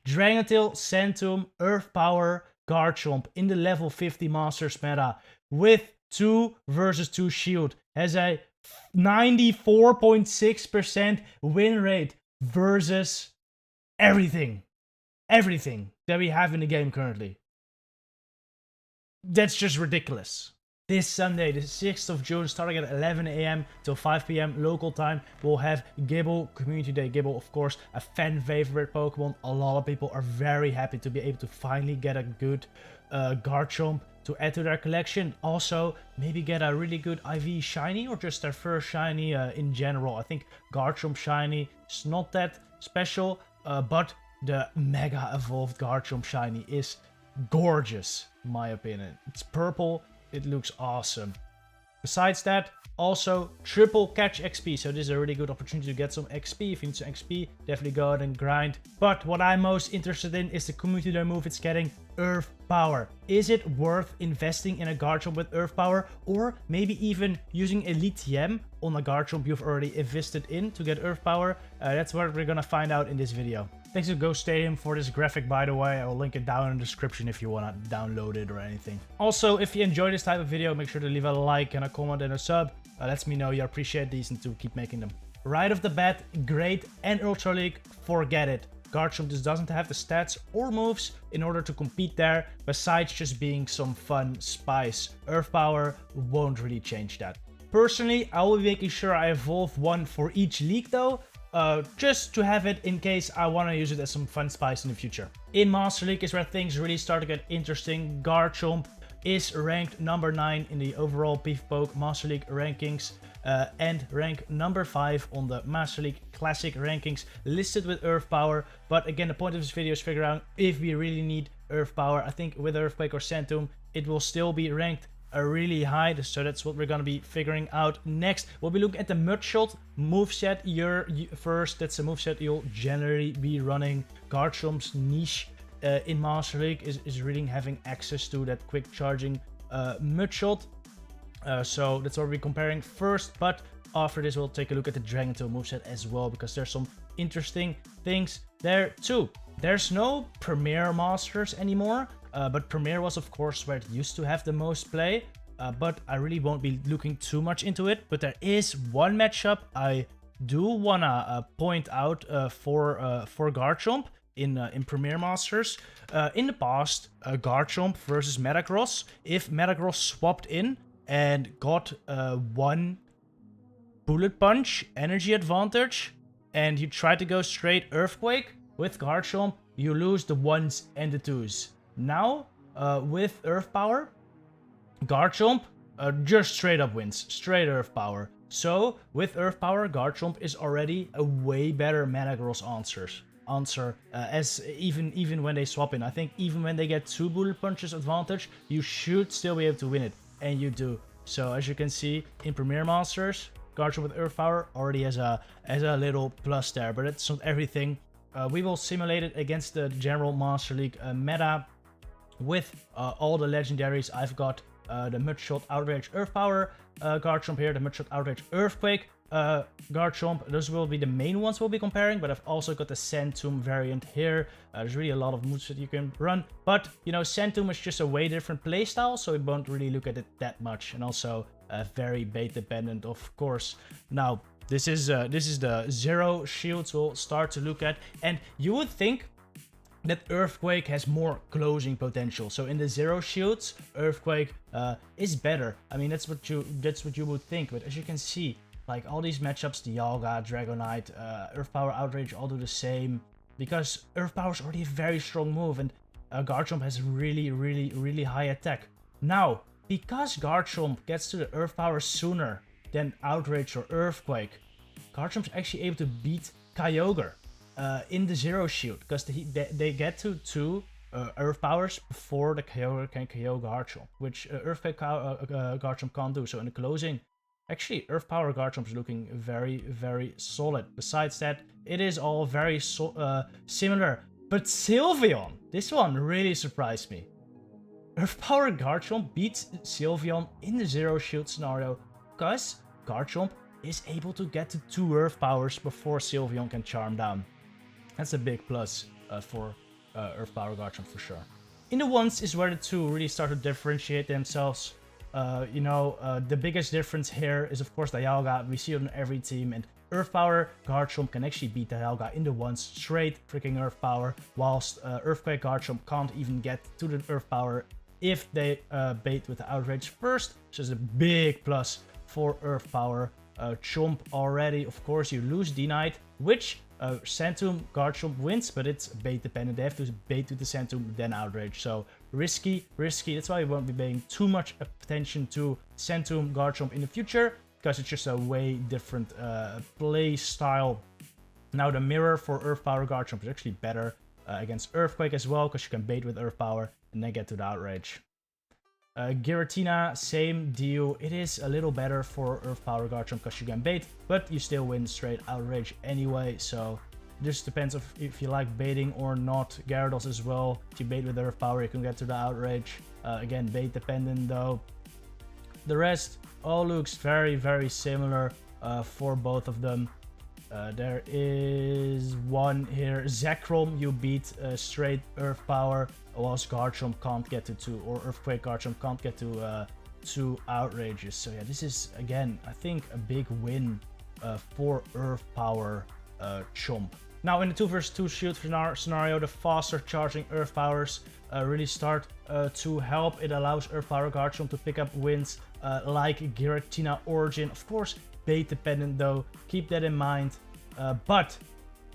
Dragon Tail, Centum, Earth Power, Garchomp in the level 50 Masters meta with 2 versus 2 shield. Has a 94.6% win rate versus everything. Everything that we have in the game currently. That's just ridiculous. This Sunday, the 6th of June, starting at 11 AM till 5 PM local time, we'll have Gible Community Day. Gible, of course, a fan favorite Pokemon. A lot of people are very happy to be able to finally get a good Garchomp to add to their collection. Also, maybe get a really good IV shiny or just their first shiny in general. I think Garchomp shiny is not that special, but the Mega Evolved Garchomp shiny is gorgeous, in my opinion. It's purple. It looks awesome. Besides that, also triple catch XP. So this is a really good opportunity to get some XP. If you need some XP, definitely go out and grind. But what I'm most interested in is the community day move it's getting, Earth Power. Is it worth investing in a Garchomp with Earth Power? Or maybe even using Elite TM on a Garchomp you've already invested in to get Earth Power? That's what we're gonna find out in this video. Thanks to Ghost Stadium for this graphic, by the way. I'll link it down in the description if you want to download it or anything. Also, if you enjoy this type of video, make sure to leave a like and a comment and a sub. Lets me know you appreciate these and to keep making them. Right off the bat, Great and Ultra League, forget it. Garchomp just doesn't have the stats or moves in order to compete there, besides just being some fun spice. Earth Power won't really change that. Personally, I will be making sure I evolve one for each league though, just to have it in case I want to use it as some fun spice in the future. In Master League is where things really start to get interesting. Garchomp is ranked number 9 in the overall PvPoke Master League rankings and ranked number 5 on the Master League Classic rankings, listed with Earth Power. But again, the point of this video is figure out if we really need Earth Power. I think with Earthquake or Centum, it will still be ranked really high, so that's what we're gonna be figuring out next. We'll be looking at the Mudshot moveset first. That's a moveset you'll generally be running. Garchomp's niche in Master League is really having access to that quick charging Mudshot. So that's what we'll be comparing first, but after this we'll take a look at the Dragon Tail moveset as well, because there's some interesting things there too. There's no Premier Masters anymore. But Premier was of course where it used to have the most play, but I really won't be looking too much into it. But there is one matchup I do wanna point out for Garchomp in Premier Masters. In the past, Garchomp versus Metagross, if Metagross swapped in and got one Bullet Punch energy advantage and you try to go straight Earthquake, with Garchomp you lose the 1s and the 2s. Now, with Earth Power, Garchomp just straight up wins, straight Earth Power. So, with Earth Power, Garchomp is already a way better Metagross answer, as even when they swap in. I think even when they get 2 Bullet Punches advantage, you should still be able to win it, and you do. So, as you can see, in Premier Masters, Garchomp with Earth Power already has a little plus there, but it's not everything. We will simulate it against the general Master League meta. With all the legendaries, I've got the Mudshot Outrage Earth Power Garchomp here, the Mudshot Outrage Earthquake Garchomp. Those will be the main ones we'll be comparing, but I've also got the Centum variant here. There's really a lot of moves that you can run, but you know, Centum is just a way different playstyle, so we won't really look at it that much, and also very bait dependent, of course. Now, this is the Zero Shields we'll start to look at, and you would think that Earthquake has more closing potential. So in the Zero Shields, Earthquake is better. I mean, that's what you would think. But as you can see, like all these matchups, Dialga, Dragonite, Earth Power, Outrage, all do the same, because Earth Power is already a very strong move, and Garchomp has really high attack. Now, because Garchomp gets to the Earth Power sooner than Outrage or Earthquake, Garchomp's actually able to beat Kyogre in the Zero Shield, because they get to 2 Earth Powers before the Kyogre can KO Garchomp, which Earthquake Garchomp can't do. So in the closing, actually Earth Power Garchomp is looking very solid. Besides that, it is all very similar. But Sylveon, this one really surprised me. Earth Power Garchomp beats Sylveon in the Zero Shield scenario, because Garchomp is able to get to 2 Earth Powers before Sylveon can charm down. That's a big plus for Earth Power Garchomp for sure. In the ones is where the two really start to differentiate themselves. The biggest difference here is of course Dialga. We see it on every team, and Earth Power Garchomp can actually beat Dialga in the ones straight freaking Earth Power, whilst Earthquake Garchomp can't even get to the Earth Power if they bait with the Outrage first, which is a big plus for Earth Power. Chomp already, of course, you lose D-Knight, which Centum Garchomp wins, but it's bait dependent. They have to bait to the Centum, then Outrage. So risky. That's why we won't be paying too much attention to Centum Garchomp in the future, because it's just a way different play style. Now the mirror for Earth Power Garchomp is actually better against Earthquake as well, because you can bait with Earth Power and then get to the Outrage. Giratina, same deal. It is a little better for Earth Power Garchomp because you can bait, but you still win straight Outrage anyway, so it just depends if you like baiting or not. Gyarados as well. If you bait with Earth Power, you can get to the Outrage. Again, bait dependent though. The rest all looks very, very similar for both of them. There is one here, Zekrom, you beat straight Earth Power, whilst Garchomp can't get to 2, or Earthquake Garchomp can't get to 2 Outrages. So yeah, this is, again, I think a big win for Earth Power Chomp. Now in the 2 vs 2 shield scenario, the faster charging Earth Powers really start to help. It allows Earth Power Garchomp to pick up wins like Giratina Origin. Of course, bait dependent though, keep that in mind. But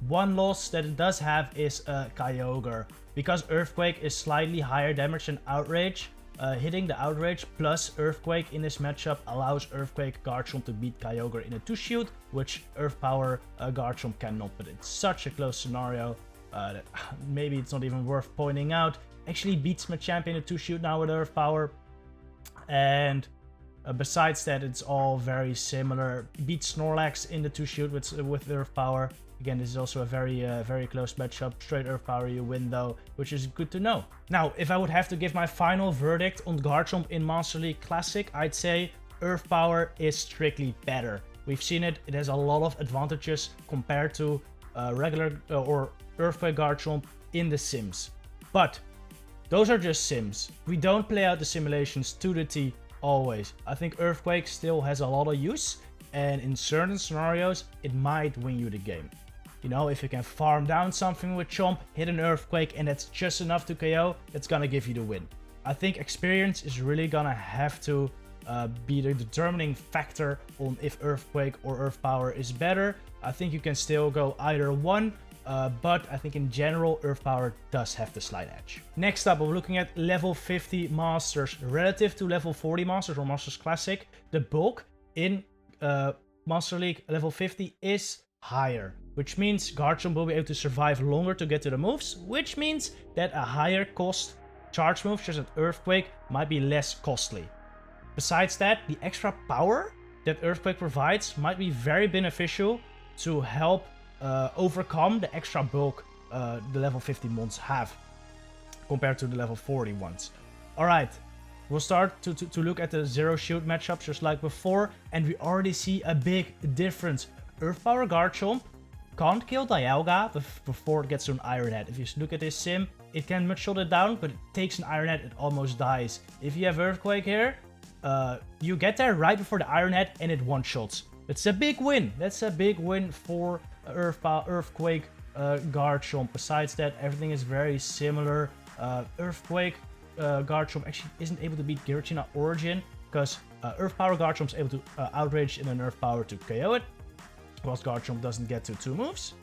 one loss that it does have is Kyogre. Because Earthquake is slightly higher damage than Outrage, hitting the Outrage plus Earthquake in this matchup allows Earthquake Garchomp to beat Kyogre in a 2 shield, which Earth Power Garchomp cannot. But it's such a close scenario that maybe it's not even worth pointing out. Actually beats Machamp in a 2 shield now with Earth Power, and besides that, it's all very similar. Beats Snorlax in the 2 shield with Earth Power. Again, this is also a very close matchup. Straight Earth Power you win though, which is good to know. Now, if I would have to give my final verdict on Garchomp in Master League Classic, I'd say Earth Power is strictly better. We've seen it. It has a lot of advantages compared to regular or Earthquake Garchomp in the sims. But those are just sims. We don't play out the simulations to the T always. I think Earthquake still has a lot of use, and in certain scenarios, it might win you the game. You know, if you can farm down something with Chomp, hit an Earthquake, and that's just enough to KO, it's gonna give you the win. I think experience is really gonna have to be the determining factor on if Earthquake or Earth Power is better. I think you can still go either one, but I think in general, Earth Power does have the slight edge. Next up, we're looking at level 50 Masters. Relative to level 40 Masters or Masters Classic, the bulk in Master League level 50 is higher, which means Garchomp will be able to survive longer to get to the moves, which means that a higher cost charge move, such as Earthquake, might be less costly. Besides that, the extra power that Earthquake provides might be very beneficial to help overcome the extra bulk the level 50 mons have compared to the level 40 ones. Alright, we'll start to look at the zero shield matchups just like before, and we already see a big difference. Earth Power Garchomp can't kill Dialga before it gets to an Iron Head. If you look at this sim, it can mud-shot it down, but it takes an Iron Head, it almost dies. If you have Earthquake here, you get there right before the Iron Head and it one-shots. It's a big win. That's a big win for Earthquake Garchomp. Besides that, everything is very similar. Earthquake Garchomp actually isn't able to beat Giratina Origin because Earth Power Garchomp is able to Outrage in an Earth Power to KO it, whilst Garchomp doesn't get to 2 moves.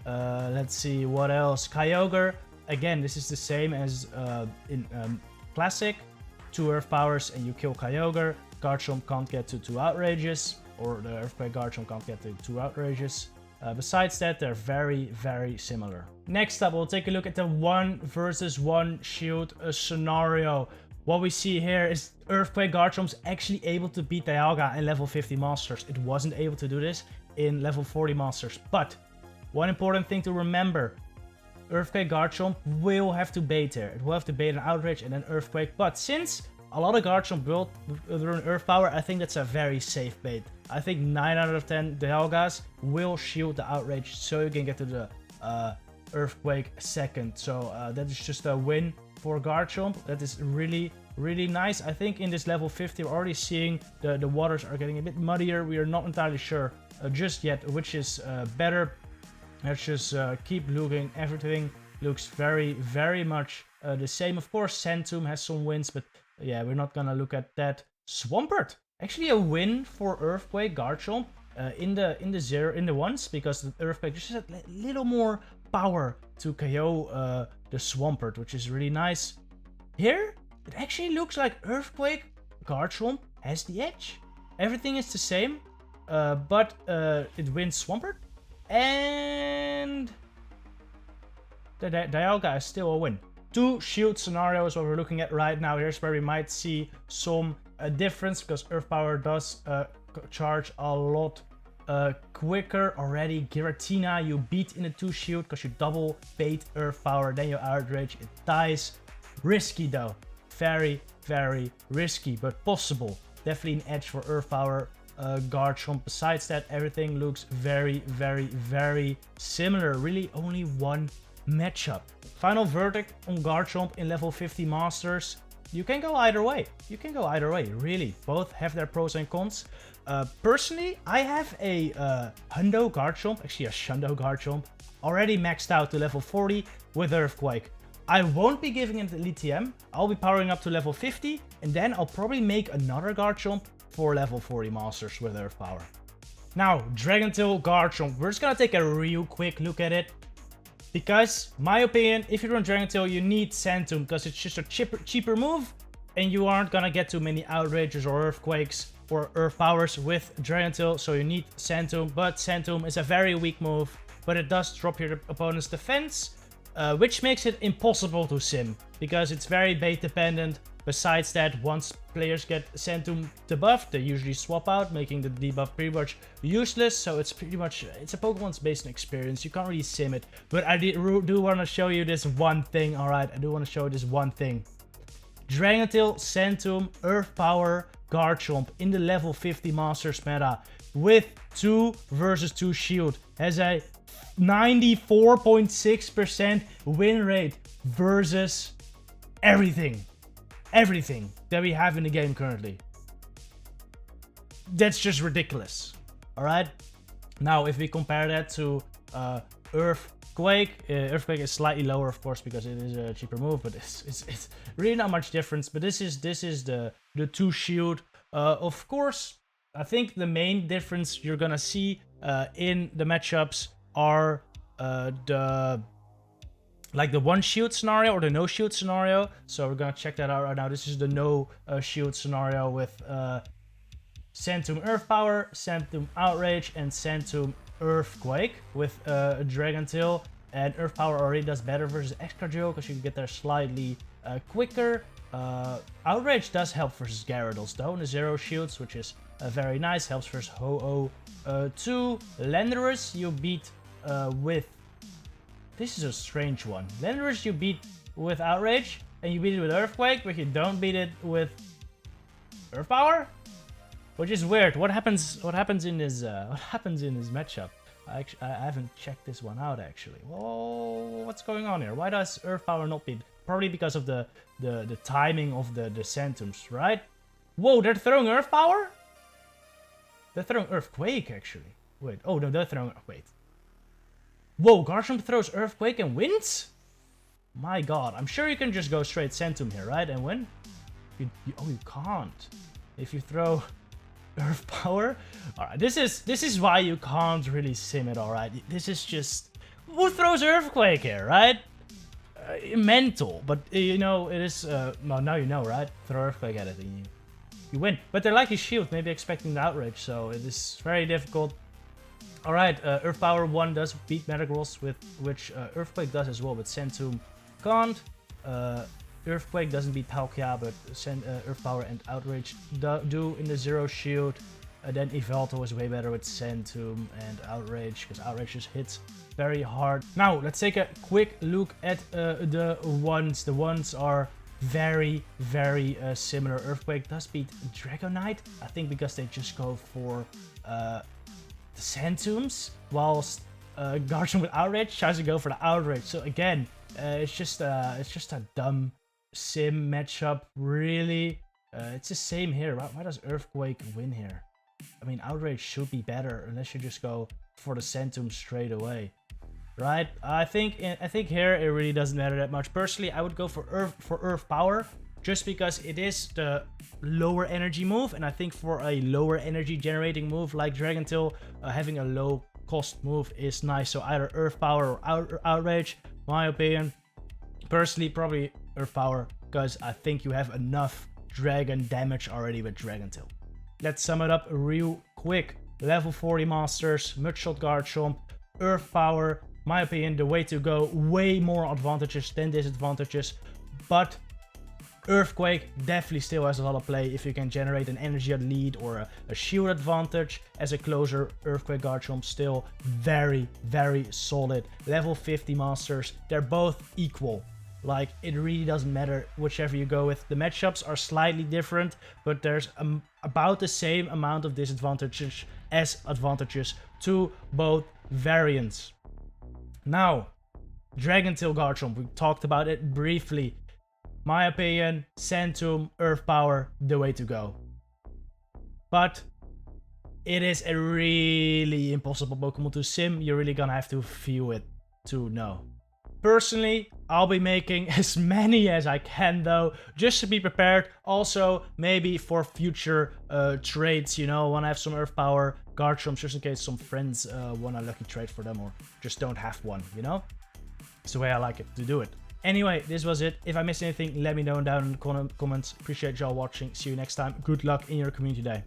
Let's see what else. Kyogre, again, this is the same as in Classic. 2 Earth Powers and you kill Kyogre. Garchomp can't get to 2 Outrages, or the Earthquake Garchomp can't get to 2 Outrages. Besides that, they're very similar. Next up, we'll take a look at the 1 versus 1 shield scenario. What we see here is Earthquake Garchomp's actually able to beat Dialga in level 50 Masters. It wasn't able to do this in level 40 Masters. But one important thing to remember, Earthquake Garchomp will have to bait here. It will have to bait an Outrage and an Earthquake. But since a lot of Garchomp built through an Earth Power, I think that's a very safe bait. I think 9 out of 10 Dialgas will shield the Outrage so you can get to the Earthquake second. So that is just a win for Garchomp. That is really, really nice. I think in this level 50, we're already seeing the waters are getting a bit muddier. We are not entirely sure just yet which is better. Let's just keep looking. Everything looks very, very much the same. Of course, Centum has some wins, but yeah, we're not gonna look at that. Swampert, actually a win for Earthquake Garchomp in the ones, because the Earthquake just had a little more power to KO the Swampert, which is really nice. Here, it actually looks like Earthquake Garchomp has the edge. Everything is the same, but it wins Swampert, and the Dialga is still a win. 2 shield scenarios what we're looking at right now. Here's where we might see some difference, because Earth Power does charge a lot quicker already. Giratina you beat in a 2 shield because you double bait Earth Power, then you outrage, it dies. Risky though, very, very risky, but possible. Definitely an edge for Earth Power Garchomp. Besides that, everything looks very, very, very similar. Really only one matchup. Final verdict on Garchomp in level 50 Masters. You can go either way. You can go either way, really. Both have their pros and cons. Personally, I have a Hundo Garchomp, actually a Shundo Garchomp, already maxed out to level 40 with Earthquake. I won't be giving it Elite TM. I'll be powering up to level 50, and then I'll probably make another Garchomp for level 40 Masters with Earth Power. Now, Dragon Tail Garchomp. We're just gonna take a real quick look at it. Because, my opinion, if you run Dragon Tail, you need Centum, because it's just a cheaper move, and you aren't gonna get too many Outrages or Earthquakes or Earth Powers with Dragon Tail, so you need Centum. But Centum is a very weak move, but it does drop your opponent's defense, which makes it impossible to sim, because it's very bait dependent. Besides that, once players get Centum debuffed, they usually swap out, making the debuff pretty much useless. So it's pretty much, it's a Pokemon's based on experience. You can't really sim it. But I do want to show you this one thing, alright? I do want to show you this one thing. Dragon Tail, Centum, Earth Power, Garchomp in the level 50 Masters meta with 2 versus 2 shield has a 94.6% win rate versus everything that we have in the game currently. That's just ridiculous. Alright? Now, if we compare that to Earthquake, Earthquake is slightly lower, of course, because it is a cheaper move, but it's really not much difference. But this is the 2 shield. Of course, I think the main difference you're gonna see in the matchups are the 1 shield scenario or the no shield scenario. So we're gonna check that out right now. This is the no shield scenario with Centum Earth Power, Centum Outrage, and Centum Earthquake with Dragon Tail. And Earth Power already does better versus Excadrill because you can get there slightly quicker. Outrage does help versus Gyarados though in the 0 shields, which is very nice. Helps versus Ho-Oh 2. Landorus you beat with... This is a strange one. Landorus you beat with Outrage, and you beat it with Earthquake, but you don't beat it with Earth Power, which is weird. What happens in this matchup? I haven't checked this one out actually. Whoa, what's going on here? Why does Earth Power not beat? Probably because of the timing of the Centums, right? Whoa, they're throwing Earth Power? They're throwing Earthquake actually. Wait, oh no, they're throwing... Wait. Whoa, Garchomp throws Earthquake and wins? My god, I'm sure you can just go straight Centum here, right? And win? Oh, you can't. If you throw Earth Power? Alright, this is why you can't really sim it, alright? This is just... Who throws Earthquake here, right? Mental, but you know, it is... well, now you know, right? Throw Earthquake at it and you win. But they're like his shield, maybe expecting the Outrage, so it is very difficult. Alright, Earth Power 1 does beat Metagross, with which Earthquake does as well, but Centum can't. Earthquake doesn't beat Palkia, but Earth Power and Outrage do in the 0 shield. Then Yveltal is way better with Centum and Outrage, because Outrage just hits very hard. Now, let's take a quick look at the ones. The ones are very, very similar. Earthquake does beat Dragonite, I think because they just go for... the Centums, whilst Garchomp with Outrage, tries to go for the Outrage. So again, it's just a dumb sim matchup, really. It's the same here. Why does Earthquake win here? I mean, Outrage should be better unless you just go for the Centum straight away, right? I think here it really doesn't matter that much. Personally, I would go for Earth Power just because it is the lower energy move, and I think for a lower energy generating move like Dragon Tail, having a low cost move is nice. So either Earth Power or Outrage, my opinion. Personally, probably Earth Power because I think you have enough dragon damage already with Dragon Tail. Let's sum it up real quick. Level 40 Masters, Mudshot Garchomp, Earth Power, my opinion, the way to go. Way more advantages than disadvantages, but Earthquake definitely still has a lot of play if you can generate an energy lead or a shield advantage. As a closer, Earthquake Garchomp still very, very solid. Level 50 Masters, they're both equal. Like, it really doesn't matter whichever you go with. The matchups are slightly different, but there's about the same amount of disadvantages as advantages to both variants. Now, Dragon Tail Garchomp, we talked about it briefly. My opinion, Centum, Earth Power, the way to go. But it is a really impossible Pokemon to sim. You're really gonna have to feel it to know. Personally, I'll be making as many as I can though, just to be prepared. Also, maybe for future trades, you know, when I have some Earth Power Garchomps, just in case some friends want a lucky trade for them or just don't have one, you know? It's the way I like it to do it. Anyway, this was it. If I missed anything, let me know down in the comments. Appreciate y'all watching. See you next time. Good luck in your community day.